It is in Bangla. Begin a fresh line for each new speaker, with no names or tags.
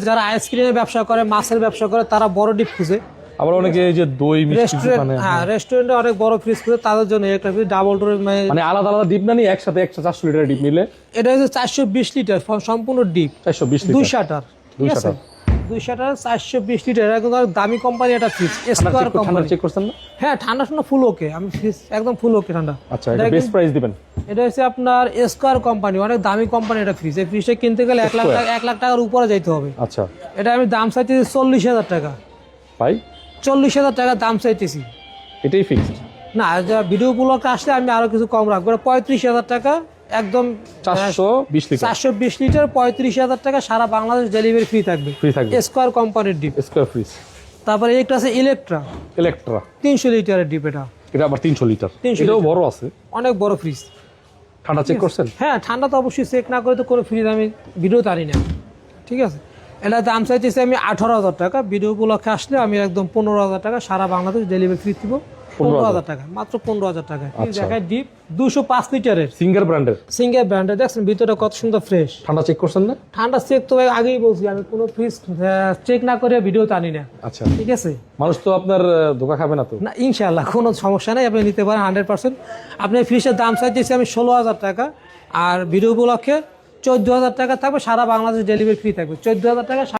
যারা আইসক্রিমের ব্যবসা করে, মাছের ব্যবসা করে, তারা বড় ডিপ খুঁজে।
আবার অনেকে এই যে দই মিষ্টি
রেস্টুরেন্টে অনেক বড় ফ্রিজ খুঁজে, তাদের জন্য একটা ফ্রিজ ডাবল ডোর,
মানে আলাদা আলাদা ডিপ না নিয়ে একসাথে 400 লিটার ডিপ নিলে
এটা হচ্ছে 420 লিটার সম্পূর্ণ ডিপ,
420 লিটার
2 শাটার, ঠিক আছে, 2 শাটার 420 লিটার। এটা কিন্তু দামি কোম্পানি, এটা ফ্রিজ স্কয়ার কোম্পানি।
চেক করছেন না?
হ্যাঁ, ঠান্ডা শোনা ফুল ওকে, আমি ফ্রিজ একদম ফুল ওকে ঠান্ডা।
আচ্ছা, এটা বেস্ট প্রাইস দিবেন।
এটা হচ্ছে আপনার স্কয়ার কোম্পানি, অনেক দামি কোম্পানি এটা ফ্রিজ। এই ফ্রিজটা কিনতে গেলে 1 লাখ টাকার উপরে যাইতে হবে।
আচ্ছা,
এটা আমি দাম চাইতেছি 40,000 টাকা
ভাই
40,000 টাকা দাম চাইতেছি।
এটাই ফিক্সড
না, ভিডিও ব্লগে আসলে আমি আরো কিছু কম রাখবো। 35,000 টাকা একদম,
420 লিটার
420 লিটার 35,000 টাকা, সারা বাংলাদেশ ডেলিভারি ফ্রি থাকবে। স্কয়ার কোম্পানির ডিপ,
স্কয়ার ফ্রিজ।
তারপরে একটা আছে ইলেকট্রা 300 লিটারের ডিপ। এটা
আবার 300 লিটার,
300
এটাও
লিটার।
বড় আছে,
অনেক বড় ফ্রিজ।
ঠান্ডা চেক করছেন?
হ্যাঁ, ঠান্ডা তো অবশ্যই চেক না করে তো কোনো ফ্রিজ আমি ভিডিও আনি না, ঠিক আছে। এটা দাম চাইতেছি আমি 18,000 টাকা। ভিডিও উপলক্ষে আসলে আমি একদম 15,000 টাকা, সারা বাংলাদেশ ডেলিভারি ফ্রি দিব। 15,000 টাকা, মাত্র 15,000 টাকা। দেখায় ডিপ 205 লিটারের
সিঙ্গেল ব্র্যান্ডের।
দেখছেন ভিতরে কত সুন্দর ফ্রেশ।
ঠান্ডা চেক করছেন না?
ঠান্ডা চেক তো ভাই আগেই বলছি, আমি কোনো ফ্রিজ চেক না করে ভিডিও আনি না।
আচ্ছা,
ঠিক আছে।
মানুষ তো আপনার ধোকা খাবে না তো?
না, ইনশাআল্লাহ কোনো সমস্যা নেই, আপনি নিতে পারেন 100%। আপনি ফ্রিজের দাম চাইতেছি আমি 16,000 টাকা, আর ভিডিও উপলক্ষে 14,000 টাকা থাকবে, সারা বাংলাদেশ ডেলিভারি ফ্রি থাকবে। 14,000 টাকা।